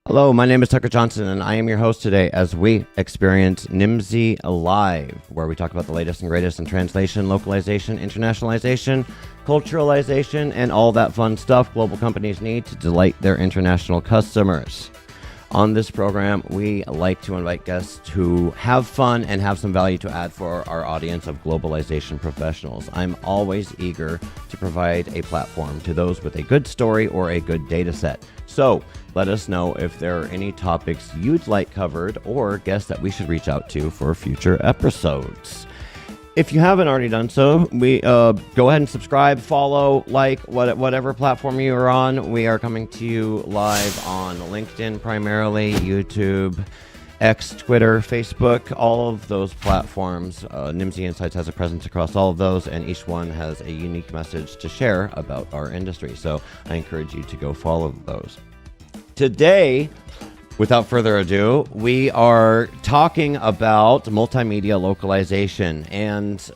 Hello, my name is Tucker Johnson, and I am your host today as we experience Nimdzi Live, where we talk about the latest and greatest in translation, localization, internationalization, culturalization, and all that fun stuff global companies need to delight their international customers. On this program, we like to invite guests who have fun and have some value to add for our audience of globalization professionals. I'm always eager to provide a platform to those with a good story or a good data set. So let us know if there are any topics you'd like covered or guests that we should reach out to for future episodes. If you haven't already done so, we go ahead and subscribe, follow, like, whatever platform you are on. We are coming to you live on LinkedIn primarily, YouTube, X, Twitter, Facebook, all of those platforms. Nimdzi Insights has a presence across all of those, and each one has a unique message to share about our industry. So I encourage you to go follow those. Today, without further ado, we are talking about multimedia localization, and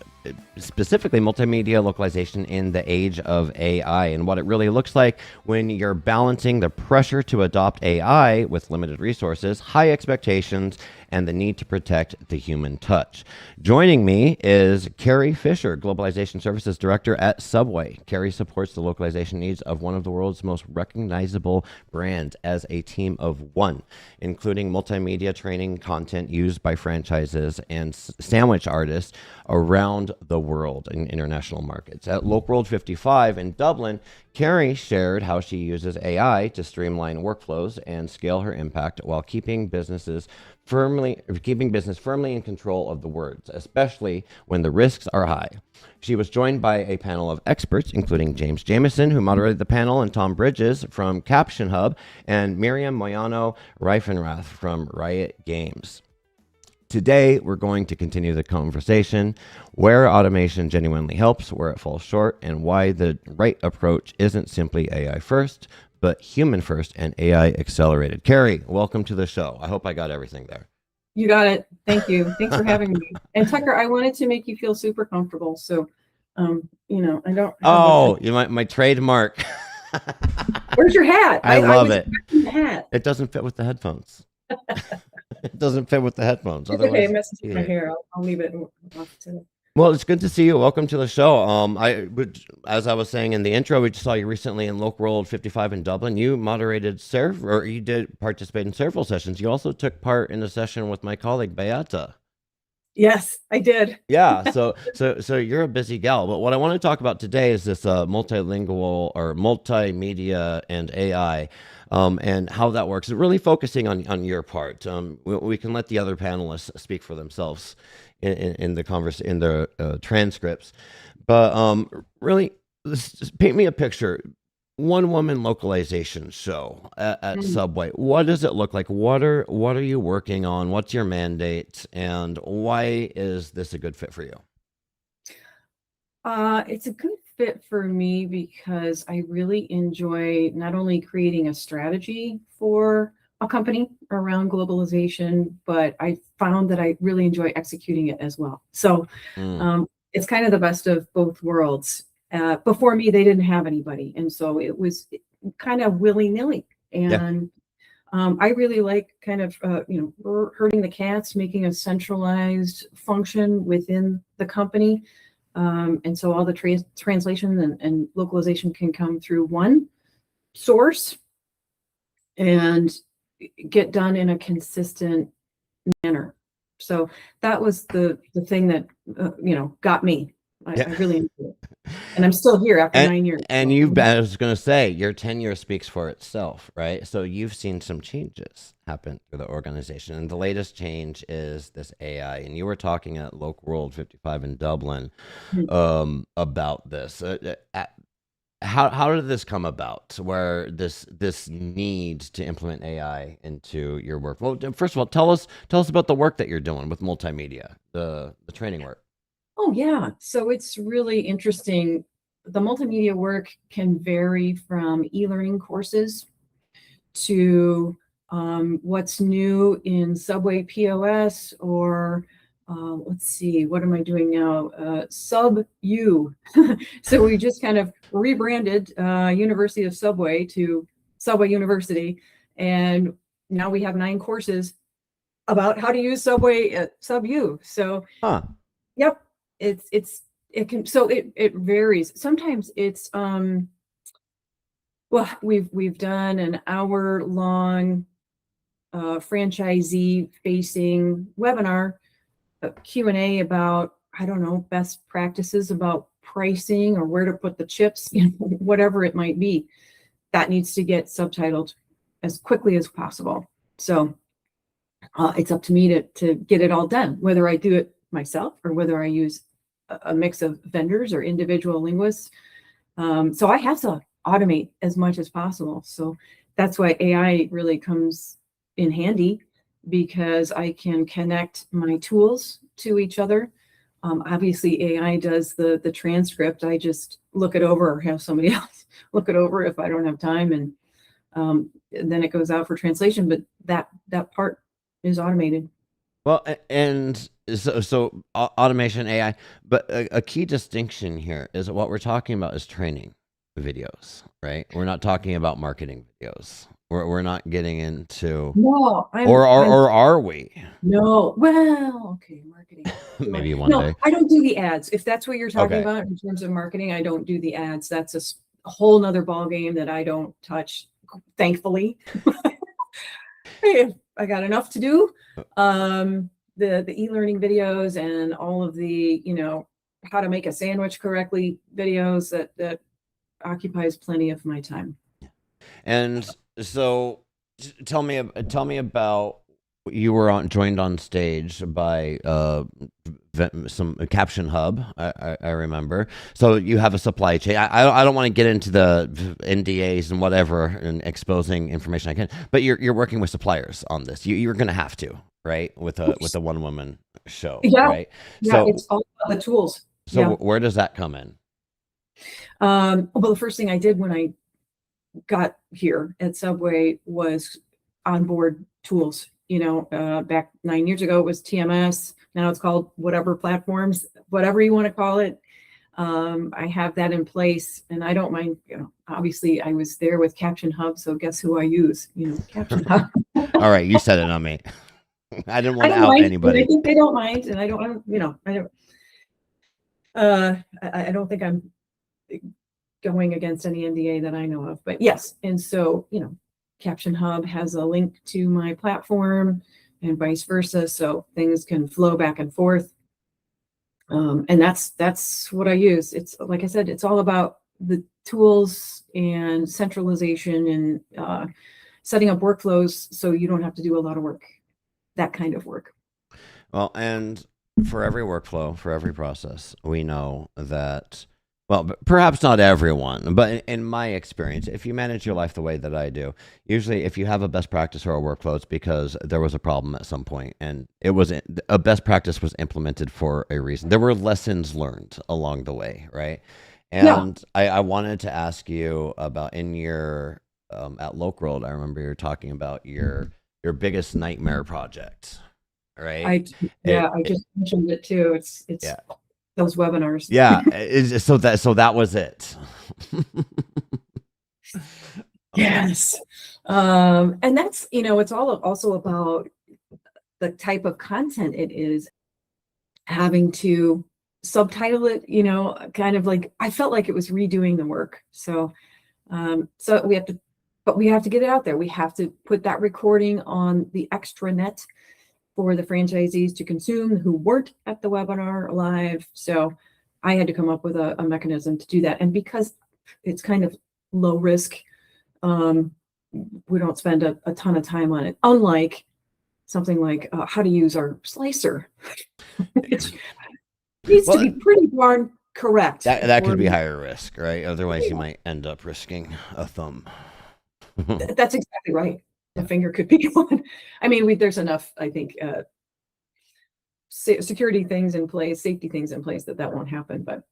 specifically multimedia localization in the age of AI and what it really looks like when you're balancing the pressure to adopt AI with limited resources, high expectations, and the need to protect the human touch. Joining me is Carrie Fischer, Globalization Services Director at Subway. Carrie supports the localization needs of one of the world's most recognizable brands as a team of one, including multimedia training content used by franchises and sandwich artists around the world in international markets. At Local 55 in Dublin, Carrie shared how she uses AI to streamline workflows and scale her impact while keeping business firmly in control of the words, especially when the risks are high. She was joined by a panel of experts, including James Jamison, who moderated the panel, and Tom Bridges from Caption Hub, and Miriam Moyano Reifenrath from Riot Games. Today, we're going to continue the conversation where automation genuinely helps, where it falls short, and why the right approach isn't simply AI first, but human first and AI accelerated. Carrie, welcome to the show. I hope I got everything there. You got it. Thank you. Thanks for having me. And Tucker, I wanted to make you feel super comfortable. So, I don't. Oh, you my trademark. Where's your hat? I love it. Hat. It doesn't fit with the headphones. It doesn't fit with the headphones. It's okay. It messes with my hair. I'll leave it off today. Well, it's good to see you. Welcome to the show. As I was saying in the intro, we just saw you recently in Local 55 in Dublin. You moderated you did participate in several sessions. You also took part in a session with my colleague Beata. Yes, I did. Yeah, so you're a busy gal. But what I want to talk about today is this multilingual or multimedia and AI. And how that works. Really focusing on your part. We can let the other panelists speak for themselves in the transcripts, but really, just paint me a picture. One woman localization show at Subway. What does it look like? What are you working on? What's your mandate, and why is this a good fit for you? It's a good fit for me because I really enjoy not only creating a strategy for a company around globalization, but I found that I really enjoy executing it as well. So it's kind of the best of both worlds. Before me, they didn't have anybody. And so it was kind of willy-nilly. And I really like kind of, herding the cats, making a centralized function within the company. And so all the translation and localization can come through one source and get done in a consistent manner. So that was the thing that, got me. I really enjoyed it. And I'm still here after 9 years. And I was going to say, your tenure speaks for itself, right? So you've seen some changes happen to the organization. And the latest change is this AI. And you were talking at Local 55 in Dublin about this. How did this come about, where this need to implement AI into your work? Well, first of all, tell us about the work that you're doing with multimedia, the training work. Oh, yeah. So it's really interesting. The multimedia work can vary from e-learning courses to what's new in Subway POS, or let's see, what am I doing now? Sub U. So we just kind of rebranded University of Subway to Subway University. And now we have 9 courses about how to use Subway Sub U. So, Huh. yep, it can, so it varies. Sometimes it's well, we've done an hour-long franchisee-facing webinar, Q&A about, I don't know, best practices about pricing or where to put the chips, whatever it might be. That needs to get subtitled as quickly as possible. So it's up to me to get it all done, whether I do it myself or whether I use a mix of vendors or individual linguists. So I have to automate as much as possible. So that's why AI really comes in handy, because I can connect my tools to each other. Obviously, AI does the transcript. I just look it over or have somebody else look it over if I don't have time, and then it goes out for translation. But that part is automated. Well, and so automation, AI, but a key distinction here is that what we're talking about is training videos, right? We're not talking about marketing videos. We're not getting into, No, or are we? No, well, okay, marketing. Maybe one No, day. I don't do the ads. If that's what you're talking Okay. about in terms of marketing, I don't do the ads. That's a whole nother ballgame that I don't touch, thankfully. Hey, I got enough to do. The e-learning videos and all of the, how to make a sandwich correctly videos, that occupies plenty of my time. And so tell me about, you were joined on stage by some Caption Hub, I remember. So you have a supply chain. I don't want to get into the NDAs and whatever and exposing information I can, but you're working with suppliers on this. You're going to have to, right? With a one woman show, Yeah, right? yeah, So it's all about the tools. so Yeah. where does that come in? Well, the first thing I did when I got here at Subway was onboard tools. Back 9 years ago, it was TMS. Now it's called whatever platforms, whatever you want to call it. I have that in place, and I don't mind. Obviously, I was there with Caption Hub, so guess who I use? Caption Hub. All right, you said it on me. I didn't want to don't out mind, anybody. I think they don't mind, and I don't. I don't think I'm going against any NDA that I know of, but yes. And so, Caption Hub has a link to my platform and vice versa. So things can flow back and forth. And that's what I use. It's, like I said, it's all about the tools and centralization and setting up workflows so you don't have to do a lot of work, that kind of work. Well, and for every workflow, for every process, we know that, well, perhaps not everyone, but in my experience, if you manage your life the way that I do, usually if you have a best practice or a workflow, it's because there was a problem at some point, and it was a best practice was implemented for a reason. There were lessons learned along the way, right? And I wanted to ask you about, in your at Local, I remember you were talking about your biggest nightmare project, right? I just mentioned it too. It's Yeah. those webinars. Yeah. So that was it. Yes. And that's, it's all also about the type of content it is, having to subtitle it, kind of like, I felt like it was redoing the work. So we have to get it out there. We have to put that recording on the extranet for the franchisees to consume who weren't at the webinar live. So I had to come up with a mechanism to do that. And because it's kind of low risk, we don't spend a ton of time on it. Unlike something like how to use our slicer, which needs to be pretty darn correct. That could be higher risk, right? Otherwise, you might end up risking a thumb. That's exactly right. The finger could be one. I mean, there's enough, I think, security things in place, safety things in place that won't happen. But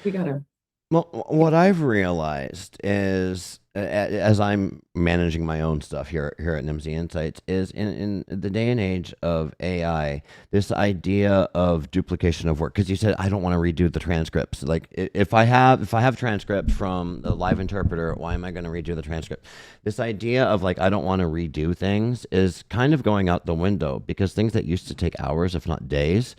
we gotta. Well, what I've realized is as I'm managing my own stuff here at Nimdzi Insights, is in the day and age of AI, this idea of duplication of work. Because you said I don't want to redo the transcripts. Like if I have transcripts from the live interpreter, why am I going to redo the transcript? This idea of like I don't want to redo things is kind of going out the window because things that used to take hours, if not days,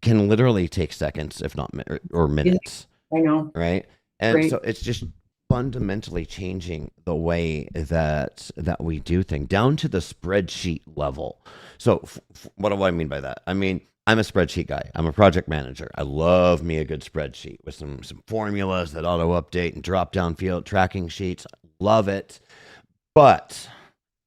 can literally take seconds, if not or Yeah, minutes, I know. right? And Great. so it's just fundamentally changing the way that we do things down to the spreadsheet level. So what do I mean by that? I mean, I'm a spreadsheet guy. I'm a project manager. I love me a good spreadsheet with some formulas that auto update and drop down field tracking sheets. Love it. But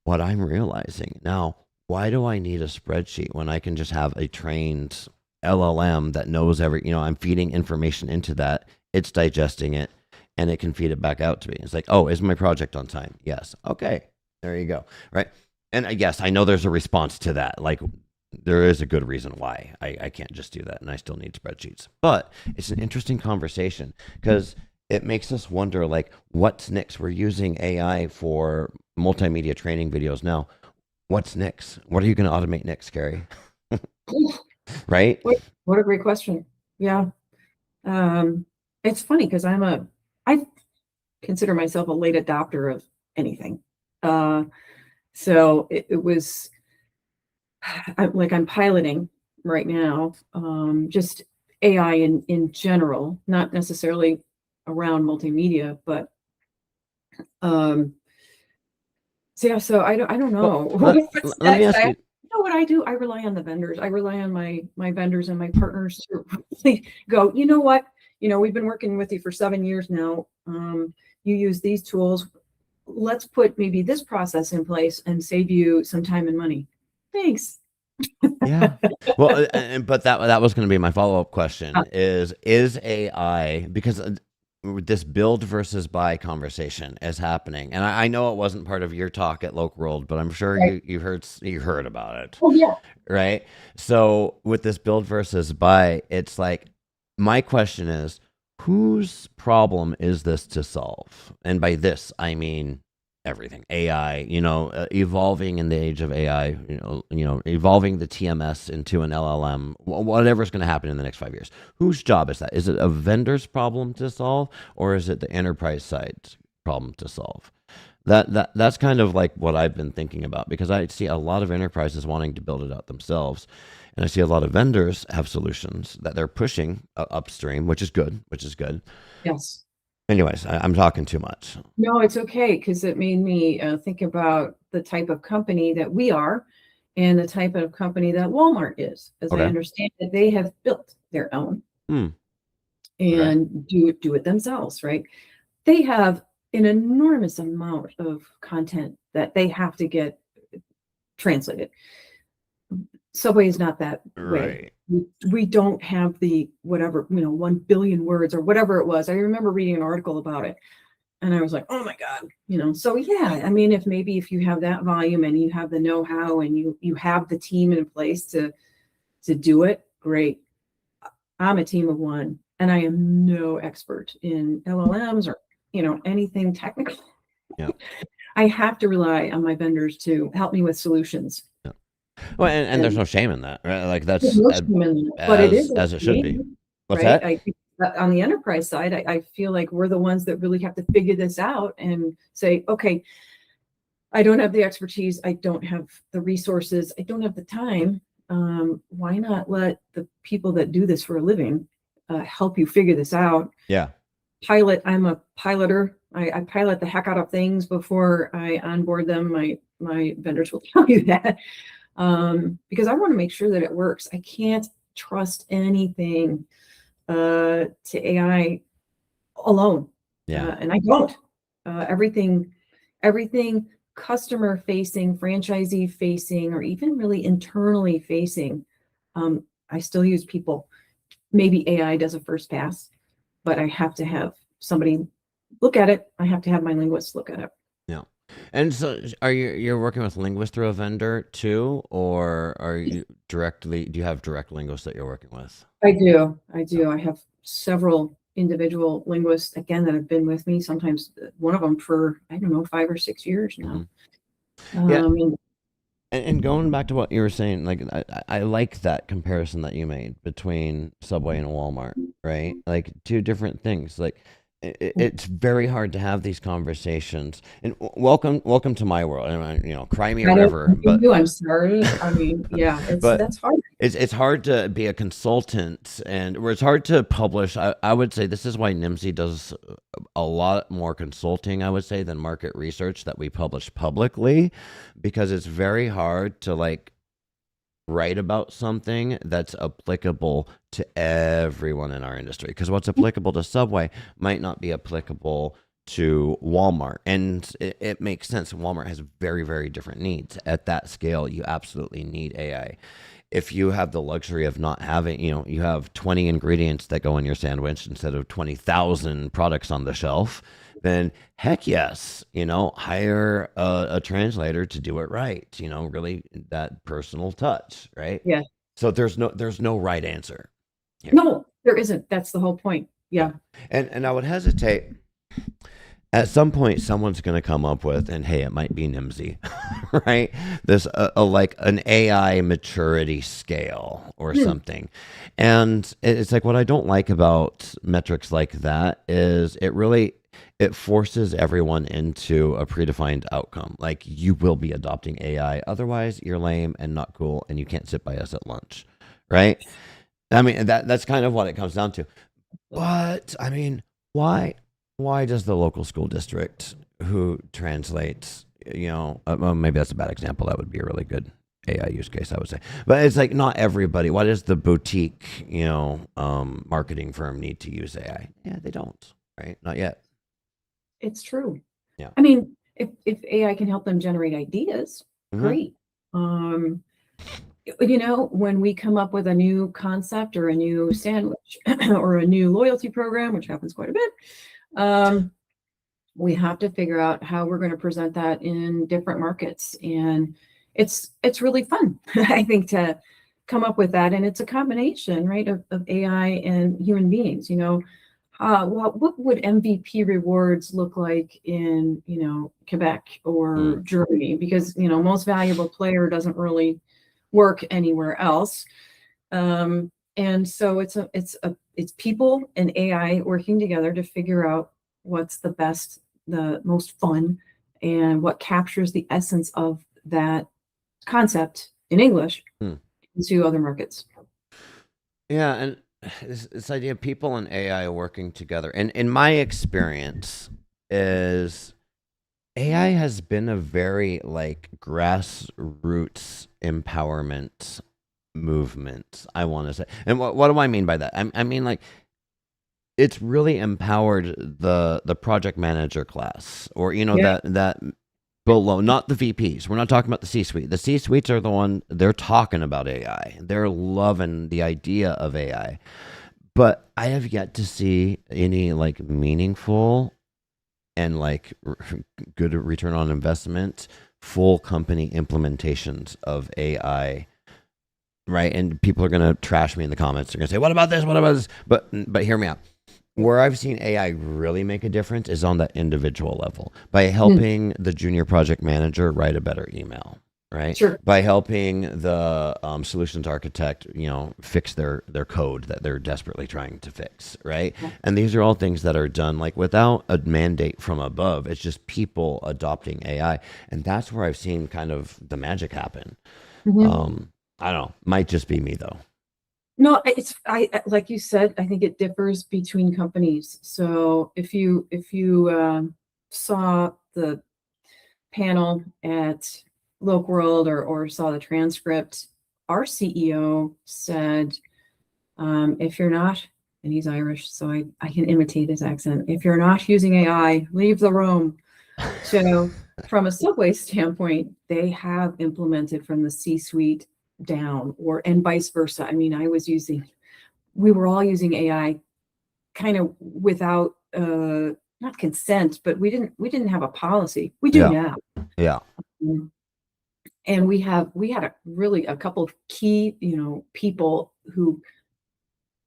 what I'm realizing now, why do I need a spreadsheet when I can just have a trained LLM that knows I'm feeding information into that, it's digesting it, and it can feed it back out to me. It's like, oh, is my project on time? Yes. Okay. There you go. Right. And yes, I know there's a response to that. Like, there is a good reason why I can't just do that, and I still need spreadsheets. But it's an interesting conversation because it makes us wonder, like, what's next? We're using AI for multimedia training videos now. What's next? What are you going to automate next, Carrie? Right? What a great question. Yeah. It's funny because I consider myself a late adopter of anything. Uh, so it was I'm piloting right now, just AI in general, not necessarily around multimedia, but um, so yeah, so I don't Well, know let, what's let me next. ask you. You know what I do? I rely on the vendors. I rely on my vendors and my partners to really go, you know what? We've been working with you for 7 years now. You use these tools. Let's put maybe this process in place and save you some time and money. Thanks. Yeah. Well, but that was going to be my follow-up Uh, question is AI, because this build versus buy conversation is happening. And I know it wasn't part of your talk at Local World, but I'm sure right. you heard about it, Oh yeah. right? So with this build versus buy, it's like my question is, whose problem is this to solve? And by this, I mean everything. AI, evolving in the age of AI, evolving the TMS into an LLM, whatever's going to happen in the next 5 years. Whose job is that? Is it a vendor's problem to solve, or is it the enterprise side problem to solve? That's kind of like what I've been thinking about, because I see a lot of enterprises wanting to build it out themselves, and I see a lot of vendors have solutions that they're pushing upstream, which is good. Yes. Anyways, I'm talking too much. No, it's okay because it made me think about the type of company that we are and the type of company that Walmart is. As I Okay. understand it, they have built their own Hmm. Okay. and do it themselves, right? They have an enormous amount of content that they have to get translated. Subway is not that way. Right. We don't have the whatever, 1 billion words or whatever it was. I remember reading an article about it. And I was like, oh my God, so yeah, I mean, if you have that volume and you have the know-how and you have the team in place to do it, great. I'm a team of one and I am no expert in LLMs or, anything technical. Yeah. I have to rely on my vendors to help me with solutions. Yeah. Well, and there's And no shame in that, right? Like there's that's no shame in that, but it is as it should be. okay, What's right? that? I think that on the enterprise side, I feel like we're the ones that really have to figure this out and say, okay, I don't have the expertise. I don't have the resources. I don't have the time. Why not let the people that do this for a living help you figure this out? Yeah. I'm a piloter. I pilot the heck out of things before I onboard them. My vendors will tell you that because I want to make sure that it works. I can't trust anything to AI alone, Yeah. and I don't. Everything customer facing, franchisee facing, or even really internally facing. I still use people. Maybe AI does a first pass, but I have to have somebody look at it. I have to have my linguist look at it. Yeah. And so you're working with linguists through a vendor too, or do you have direct linguists that you're working with? I do. Yeah. I have several individual linguists, again, that have been with me, sometimes one of them for, I don't know, 5 or 6 years now. Yeah, And and going back to what you were saying, like I like that comparison that you made between Subway and Walmart, right? Like two different things. Like it's very hard to have these conversations. And welcome to my world. And cry me a I don't river, but you, I'm sorry. I mean, yeah, but that's hard. it's hard to be a consultant, and where it's hard to publish. I would say this is why Nimdzi does a lot more consulting, I would say, than market research that we publish publicly, because it's very hard to like write about something that's applicable to everyone in our industry. Because what's applicable to Subway might not be applicable to Walmart. And it makes sense. Walmart has very, very different needs. At that scale, you absolutely need AI. If you have the luxury of not having, you have 20 ingredients that go in your sandwich instead of 20,000 products on the shelf, then heck yes, hire a translator to do it right, really that personal touch, right? Yeah. So there's no right answer here. No, there isn't. That's the whole point. Yeah. Yeah. And I would hesitate. At some point, someone's going to come up with, and hey, it might be Nimdzi, right? This like an AI maturity scale or something. And it's like what I don't like about metrics like that is it forces everyone into a predefined outcome. Like you will be adopting AI, otherwise you're lame and not cool, and you can't sit by us at lunch, right? I mean that's kind of what it comes down to. But I mean, why does the local school district who translates, well, maybe that's a bad example. That would be a really good AI use case, I would say. But it's like not everybody. Why does the boutique, marketing firm need to use AI? Yeah, they don't, right? Not yet. It's true. Yeah. I mean, if AI can help them generate ideas, Mhm. great. When we come up with a new concept or a new sandwich or a new loyalty program, which happens quite a bit, we have to figure out how we're going to present that in different markets. And it's really fun, I think, to come up with that. And it's a combination, right, of AI and human beings. What would MVP rewards look like in, Quebec or Germany? Because, most valuable player doesn't really work anywhere else. And so it's people and AI working together to figure out what's the best, the most fun, and what captures the essence of that concept in English into other markets. Yeah, and this idea of people and AI working together, and in my experience, is AI has been a very like grassroots empowerment movement, I want to say. And what do I mean by that? I mean like it's really empowered the project manager class, or Yeah. that below, not the VPs. We're not talking about the C-suite. The C-suites are the one, they're talking about AI. They're loving the idea of AI. But I have yet to see any like meaningful and like good return on investment full company implementations of AI, right? And people are going to trash me in the comments. They're going to say, "What about this? What about this?" But hear me out. Where I've seen AI really make a difference is on that individual level, by helping the junior project manager write a better email, right? Sure. By helping the solutions architect, fix their code that they're desperately trying to fix, right? Yeah. And these are all things that are done like without a mandate from above. It's just people adopting AI, and that's where I've seen kind of the magic happen. I don't know. Might just be me though. No, I like you said, I think it differs between companies. So if you saw the panel at World or saw the transcript, our CEO said, if you're not, and he's Irish, so I can imitate his accent. If you're not using AI, leave the room. So from a Subway standpoint, they have implemented from the C-suite down, and vice versa. I mean, we were all using AI kind of without not consent, but we didn't have a policy. We do Yeah. now. Yeah. And we had a couple of key, people who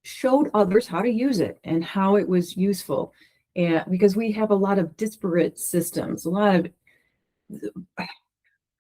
showed others how to use it and how it was useful. And because we have a lot of disparate systems, a lot of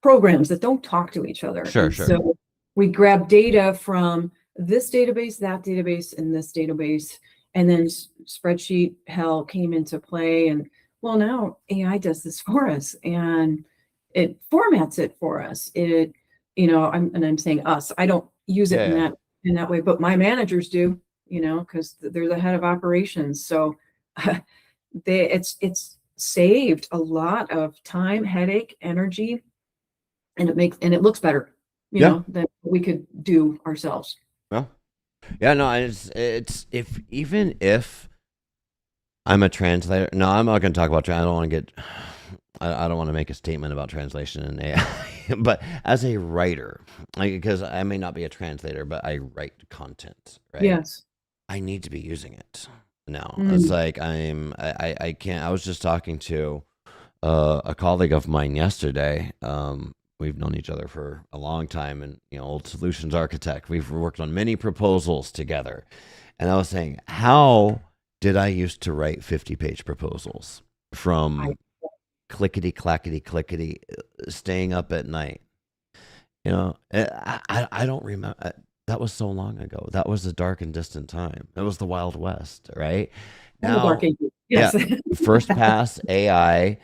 programs that don't talk to each other. Sure, And sure. so we grab data from this database, that database, and this database, and then spreadsheet hell came into play. And well, now AI does this for us, and it formats it for us. I'm saying us. I don't use it Yeah, yeah. in that way, but my managers do. Because they're the head of operations. So it's saved a lot of time, headache, energy, and it looks better, Yeah. than we could do ourselves. Well, yeah, no, it's if I'm a translator. No, I'm not going to talk about. I don't want to get. I don't want to make a statement about translation and AI, but as a writer, because I may not be a translator, but I write content, right? Yes. I need to be using it now. It's Mm. like I can't. I was just talking to a colleague of mine yesterday. We've known each other for a long time, and old solutions architect. We've worked on many proposals together, and I was saying, how did I used to write 50-page proposals I from clickety clackety clickety, staying up at night? I don't remember. That was so long ago. That was a dark and distant time. It was the Wild West, right? the dark Now, ages. yeah, Yes. first pass AI.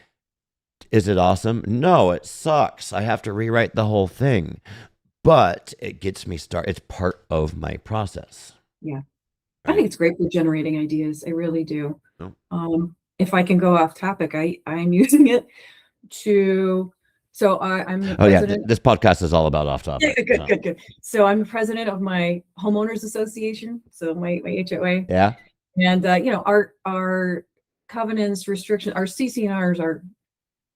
Is it awesome? No, it sucks. I have to rewrite the whole thing, but it gets me started. It's part of my process, Yeah. I right? think it's great for generating ideas. I really do. No? If I can go off topic, I'm using it to. So I'm the Oh yeah, president. this podcast is all about off Yeah, topic. good, So good, good. So I'm the president of my homeowners association. So my HOA, yeah, and our covenants, restrictions, our CCNRs are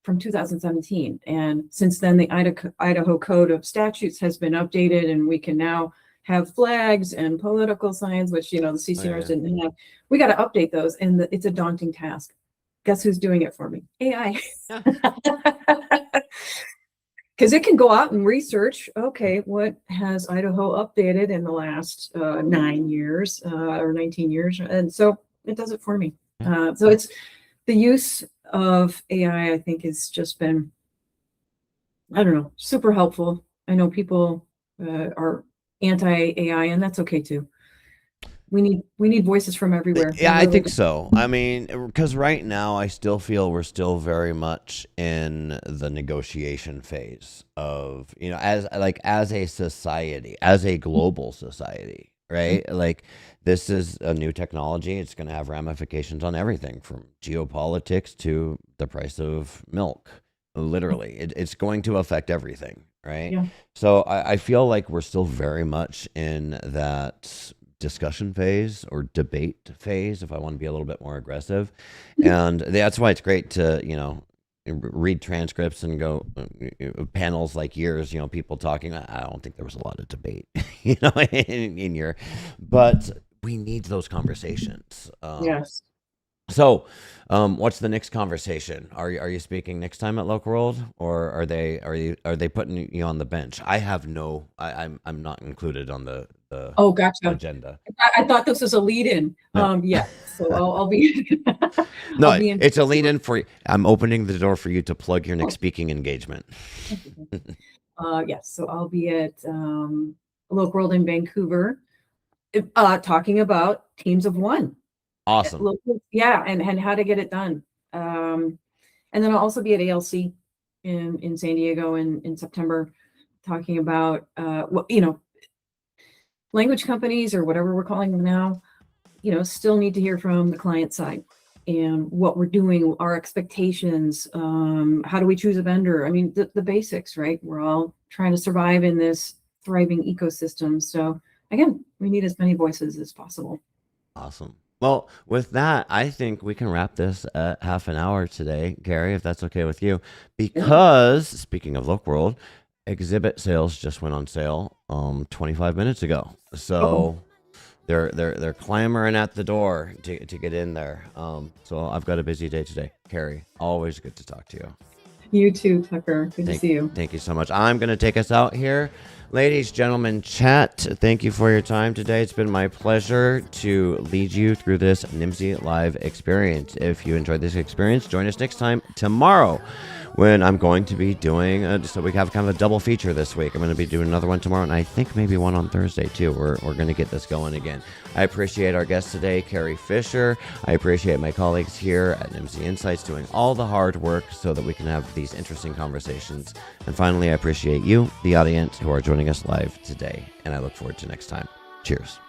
from 2017. And since then, the Idaho Code of Statutes has been updated, and we can now have flags and political signs, which, the oh, CCNRs yeah, didn't have. We got to update those, and it's a daunting task. Guess who's doing it for me? AI. yeah. Because it can go out and research, okay, what has Idaho updated in the last 9 years or 19 years? And so it does it for me. Yeah. So it's the use of AI, I think, has just been, I don't know, super helpful. I know people are anti-AI, and that's okay too. We need voices from everywhere. We Yeah, I really think do. so. I mean, because right now I still feel we're still very much in the negotiation phase of, as a society, as a global society, right? Like this is a new technology. It's going to have ramifications on everything from geopolitics to the price of milk. Literally, it's going to affect everything, right? Yeah. So I feel like we're still very much in that discussion phase or debate phase, if I want to be a little bit more aggressive. And that's why it's great to, read transcripts and go panels like yours, people talking. I don't think there was a lot of debate, in your, but we need those conversations. Yes. So, what's the next conversation? Are you speaking next time at Local World, or are they putting you on the bench? I have no. I'm not included on the Oh, gotcha. agenda. I thought this was a lead-in. No, Yeah. So I'll be I'll no, be in. it's a lead in for. I'm opening the door for you to plug your next speaking engagement. Yes. So I'll be at Local World in Vancouver, talking about teams of one. Awesome. Yeah, and how to get it done. And then I'll also be at ALC in San Diego in September, talking about language companies, or whatever we're calling them now, still need to hear from the client side and what we're doing, our expectations, how do we choose a vendor? I mean, the basics, right? We're all trying to survive in this thriving ecosystem. So again, we need as many voices as possible. Awesome. Well, with that, I think we can wrap this at half an hour today, Carrie, if that's okay with you. Because speaking of Local World, exhibit sales just went on sale 25 minutes ago. Uh-oh. So they're clamoring at the door to get in there. So I've got a busy day today. Carrie, always good to talk to you. You too, Tucker. Good to see you. Thank you so much. I'm going to take us out here Ladies, gentlemen, chat, thank you for your time today. It's been my pleasure to lead you through this Nimdzi Live experience. If you enjoyed this experience, join us next time tomorrow when I'm going to be doing, so we have kind of a double feature this week. I'm going to be doing another one tomorrow, and I think maybe one on Thursday, too. We're going to get this going again. I appreciate our guest today, Carrie Fischer. I appreciate my colleagues here at Nimdzi Insights doing all the hard work so that we can have these interesting conversations. And finally, I appreciate you, the audience, who are joining us live today. And I look forward to next time. Cheers.